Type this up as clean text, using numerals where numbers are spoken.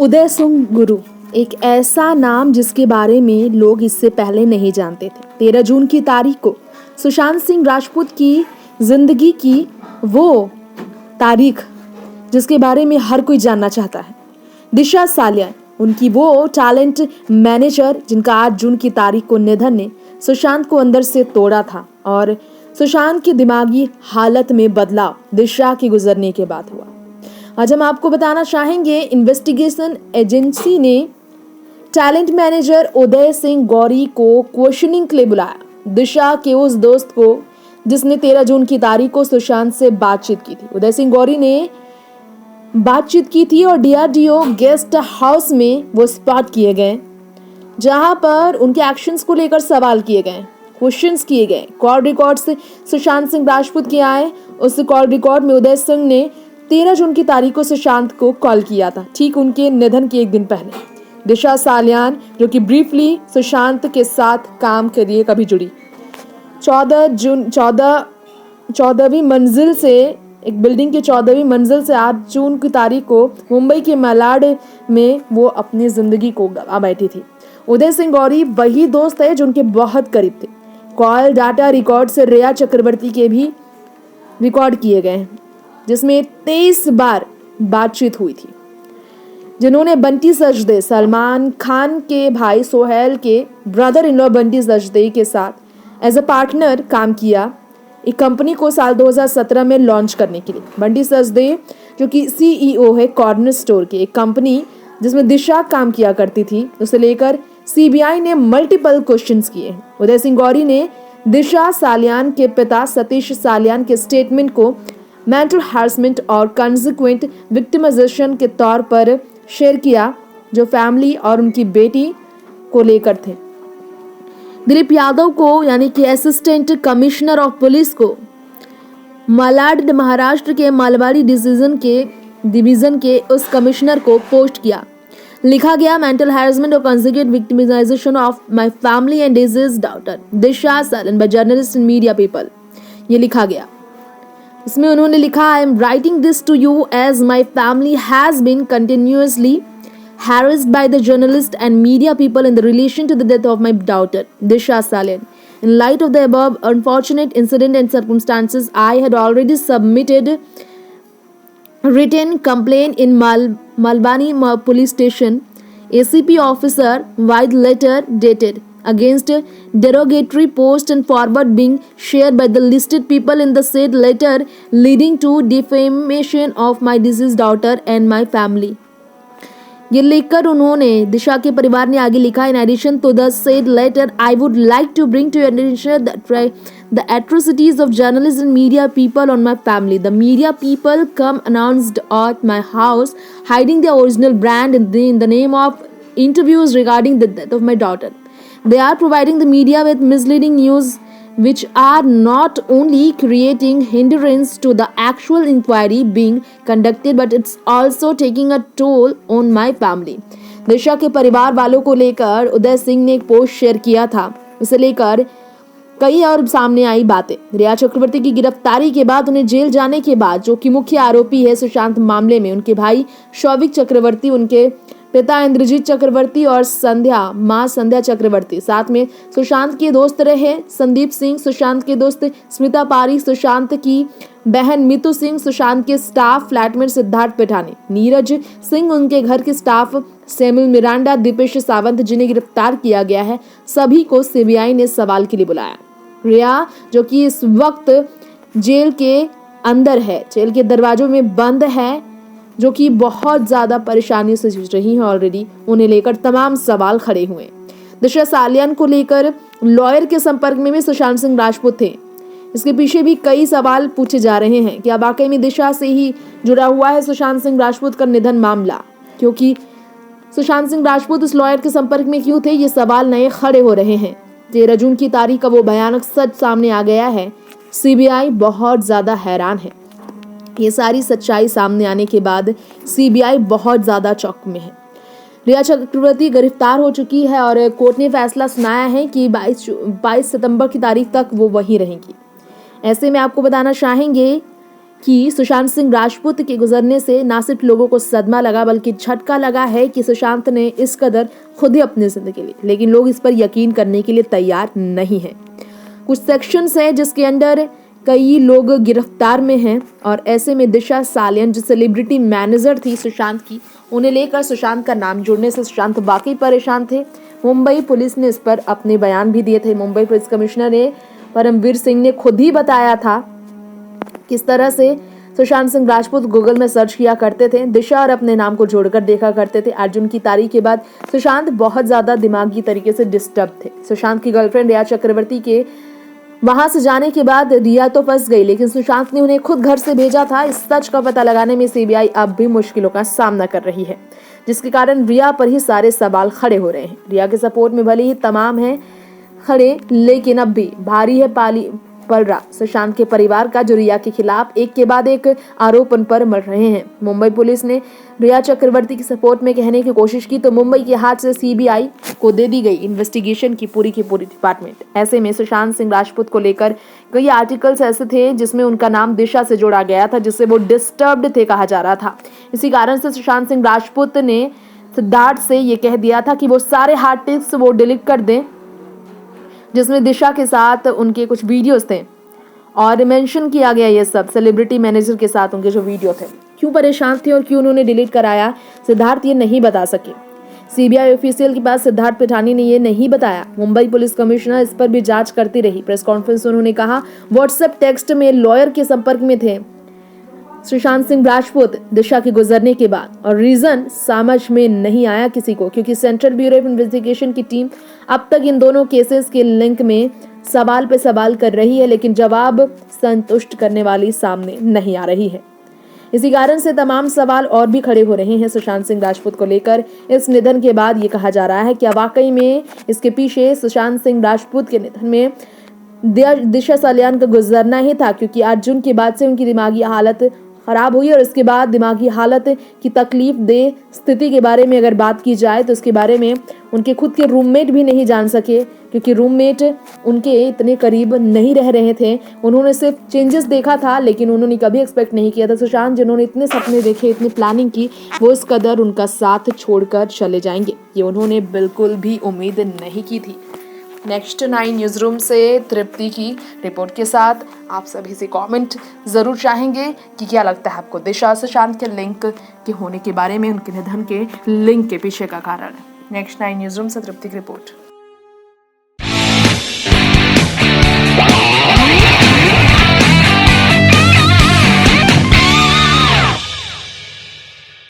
उदय सिंह गुरु एक ऐसा नाम जिसके बारे में लोग इससे पहले नहीं जानते थे। 13 जून की तारीख को सुशांत सिंह राजपूत की जिंदगी की वो तारीख जिसके बारे में हर कोई जानना चाहता है। दिशा सालियान, उनकी वो टैलेंट मैनेजर जिनका 8 जून की तारीख को निधन ने सुशांत को अंदर से तोड़ा था और सुशांत की दिमागी हालत में बदलाव दिशा के गुजरने के बाद हुआ। आज हम आपको बताना चाहेंगे, इन्वेस्टिगेशन एजेंसी ने टैलेंट मैनेजर उदय सिंह गौरी को क्वेश्चनिंग के लिए बुलाया। दिशा के उस दोस्त को जिसने 13 जून की तारीख को सुशांत से बातचीत की थी। उदय सिंह गौरी ने बातचीत की थी और डीआरडीओ गेस्ट हाउस में वो स्पॉट किए गए, जहां पर उनके एक्शंस को लेकर सवाल किए गए, क्वेश्चंस किए गए। कॉल रिकॉर्ड से सुशांत सिंह राजपूत के आए। उस कॉल रिकॉर्ड में उदय सिंह ने 13 जून की तारीख को सुशांत को कॉल किया था, ठीक उनके निधन के एक दिन पहले। दिशा सालियान, जो कि ब्रीफली सुशांत के साथ काम के लिए कभी जुड़ी, 14वीं मंजिल से एक बिल्डिंग के 14वीं मंजिल से 8 जून की तारीख को मुंबई के मलाड में वो अपनी जिंदगी को गवा बैठी थी। उदय सिंह गौरी वही दोस्त है जो उनके बहुत करीब थे। कॉल डाटा रिकॉर्ड से रिया चक्रवर्ती के भी रिकॉर्ड किए गए हैं, जिसमें 23 बार बातचीत हुई थी, जिन्होंने बंटी सजदे, सलमान खान के भाई सोहेल के ब्रदर इन लॉ बंटी सजदे के साथ एज अ पार्टनर काम किया एक कंपनी को साल 2017 में लॉन्च करने के लिए। बंटी सजदे जो कि सीईओ है कॉर्नर स्टोर की एक कंपनी जिसमें दिशा काम किया करती थी, उसे लेकर सीबीआई ने मल्टीपल क्वेश्चंस किए। उदय सिंह गौरी ने दिशा सालियान के पिता सतीश सालियान के स्टेटमेंट को मेंटल हैरेसमेंट और कंसिक्वेंट विक्टिमाइजेशन के तौर पर शेयर किया, जो फैमिली और उनकी बेटी को लेकर थे। दिलीप यादव को, यानी कि असिस्टेंट कमिश्नर ऑफ पुलिस को, मलाड महाराष्ट्र के मालवाड़ी डिवीजन के उस कमिश्नर को पोस्ट किया। लिखा गया, मेंटल हैरेसमेंट और consequent victimisation of my family and deceased daughter Disha Salian by journalist and media people. ये लिखा गया। इसमें उन्होंने लिखा, I am writing this to you as my family has been continuously harassed by the journalists and media people in the relation to the death of my daughter, Disha Salian. In light of the above unfortunate incident and circumstances, I had already submitted written complaint in Malbani police station. ACP officer with letter dated against derogatory post and forward being shared by the listed people in the said letter, leading to defamation of my deceased daughter and my family. ये लिखकर उन्होंने, दिशा के परिवार ने आगे लिखा, in addition to the said letter I would like to bring to your attention the atrocities of journalists and media people on my family. The media people come announced at my house, hiding their original brand in the name of interviews regarding the death of my daughter. They are providing the media with misleading news which are not only creating hindrance to the actual inquiry being conducted, but it's also taking a toll on my family. दिशा के परिवार वालों को लेकर उदय सिंह ने एक post share किया था। इसे लेकर कई और सामने आई बातें। रिया चक्रवर्ती की गिरफ्तारी के बाद, उन्हें जेल जाने के बाद, जो कि मुख्य आरोपी है सुशांत मामले में, उनके भाई शौविक चक्रवर्ती, उनके पिता इंद्रजीत चक्रवर्ती और मां संध्या चक्रवर्ती, साथ में सुशांत के दोस्त रहे संदीप सिंह, सुशांत के दोस्त स्मिता पारी, सुशांत की बहन मितू सिंह, सुशांत के स्टाफ फ्लैटमेट सिद्धार्थ पिठानी, नीरज सिंह, उनके घर के staff Samuel Miranda, Dipesh Sawant, जिन्हें गिरफ्तार किया गया है, सभी को सीबीआई ने सवाल के लिए बुलाया। रिया, जो कि इस वक्त जेल के अंदर है, जेल के दरवाजों में बंद है, जो कि बहुत ज्यादा परेशानियों से जूझ रही हैं ऑलरेडी, उन्हें लेकर तमाम सवाल खड़े हुए। दिशा सालियान को लेकर लॉयर के संपर्क में भी सुशांत सिंह राजपूत थे। इसके पीछे भी कई सवाल पूछे जा रहे हैं, क्या वाकई में दिशा से ही जुड़ा हुआ है सुशांत सिंह राजपूत का निधन मामला? क्योंकि सुशांत सिंह राजपूत इस लॉयर के संपर्क में क्यों थे, ये सवाल नए खड़े हो रहे हैं। 13 जून की तारीख का वो भयानक सच सामने आ गया है। सीबीआई बहुत ज्यादा हैरान है। ये सारी सच्चाई सामने आने के बाद सीबीआई बहुत ज्यादा चौक में है। रिया चक्रवर्ती गिरफ्तार हो चुकी है और कोर्ट ने फैसला सुनाया है कि 22 सितंबर की तारीख तक वो वहीं रहेंगी। ऐसे में आपको बताना चाहेंगे कि सुशांत सिंह राजपूत के गुजरने से ना सिर्फ लोगों को सदमा लगा बल्कि झटका लगा है कि सुशांत ने इस कदर खुद ही अपनी जिंदगी ली, लेकिन लोग इस पर यकीन करने के लिए तैयार नहीं हैं। कुछ सेक्शंस हैं जिसके अंडर कई लोग गिरफ्तार में हैं और ऐसे में दिशा सालियन जो सेलिब्रिटी मैनेजर थी सुशांत की, उन्हें लेकर सुशांत का नाम जुड़ने से सुशांत वाकई परेशान थे। मुंबई पुलिस ने इस पर अपने बयान भी दिए थे। मुंबई पुलिस कमिश्नर परमवीर सिंह ने खुद ही बताया था किस तरह से सुशांत सिंह राजपूत गूगल में सर्च किया करते थे, दिशा और अपने नाम को जोड़कर देखा करते थे। अर्जुन की तारीख के बाद सुशांत बहुत ज्यादा दिमागी तरीके से डिस्टर्ब थे। सुशांत की गर्लफ्रेंड रिया चक्रवर्ती के वहां से जाने के बाद रिया तो फंस गई, लेकिन सुशांत ने उन्हें खुद घर से भेजा था। इस सच का पता लगाने में सीबीआई अब भी मुश्किलों का सामना कर रही है, जिसके कारण रिया पर ही सारे सवाल खड़े हो रहे हैं। रिया के सपोर्ट में भले ही तमाम है खड़े, लेकिन अब भी भारी है पल रहा सुशांत के परिवार का, जो रिया के खिलाफ एक के बाद एक आरोप उन पर मर रहे हैं। मुंबई पुलिस ने रिया चक्रवर्ती की सपोर्ट में कहने की कोशिश की तो मुंबई के हाथ से सीबीआई को दे दी गई इन्वेस्टिगेशन की पूरी डिपार्टमेंट। ऐसे में सुशांत सिंह राजपूत को लेकर कई आर्टिकल्स ऐसे थे जिसमें उनका नाम दिशा से जोड़ा गया था, जिससे वो डिस्टर्ब्ड थे कहा जा रहा था। इसी कारण से सुशांत सिंह राजपूत ने सिद्धार्थ से ये कह दिया था कि वो सारे हार्ड डिस्क वो डिलीट कर दें जिसमें दिशा के साथ उनके कुछ वीडियोस थे और मेंशन किया गया ये सब सेलिब्रिटी मैनेजर के साथ उनके जो वीडियो थे। क्यों परेशान थे और क्यों उन्होंने डिलीट कराया, सिद्धार्थ ये नहीं बता सके। सीबीआई ऑफिशियल के पास सिद्धार्थ पिठानी ने ये नहीं बताया। मुंबई पुलिस कमिश्नर इस पर भी जांच करती रही। प्रेस कॉन्फ्रेंस में उन्होंने कहा व्हाट्सएप टेक्स्ट में लॉयर के संपर्क में थे सुशांत सिंह राजपूत दिशा के गुजरने के बाद, और रीजन समझ में नहीं आया किसी को, क्योंकि सेंट्रल ब्यूरो ऑफ इन्वेस्टिगेशन की टीम अब तक इन दोनों केसेस के लिंक में सवाल पे सवाल कर रही है, लेकिन जवाब संतुष्ट करने वाली सामने नहीं आ रही है। इसी कारण से तमाम सवाल और भी खड़े हो रहे हैं सुशांत सिंह राजपूत को लेकर। इस निधन के बाद ये कहा जा रहा है कि वाकई में इसके पीछे सुशांत सिंह राजपूत के निधन में दिशा सालियान का गुजरना ही था, क्योंकि अर्जुन के बाद से उनकी दिमागी हालत खराब हुई और इसके बाद दिमागी हालत की तकलीफ दे स्थिति के बारे में अगर बात की जाए तो इसके बारे में उनके खुद के रूममेट भी नहीं जान सके, क्योंकि रूममेट उनके इतने करीब नहीं रह रहे थे। उन्होंने सिर्फ चेंजेस देखा था, लेकिन उन्होंने कभी एक्सपेक्ट नहीं किया था सुशांत जिन्होंने इतने सपने देखे, इतनी प्लानिंग की, वो इस कदर उनका साथ छोड़कर चले जाएंगे, ये उन्होंने बिल्कुल भी उम्मीद नहीं की थी। नेक्स्ट 9 न्यूज़ रूम से तृप्ति की रिपोर्ट के साथ आप सभी से कमेंट ज़रूर चाहेंगे कि क्या लगता है आपको दिशा सुशांत के लिंक के होने के बारे में, उनके निधन के लिंक के पीछे का कारण। नेक्स्ट 9 न्यूज़ रूम से तृप्ति की रिपोर्ट।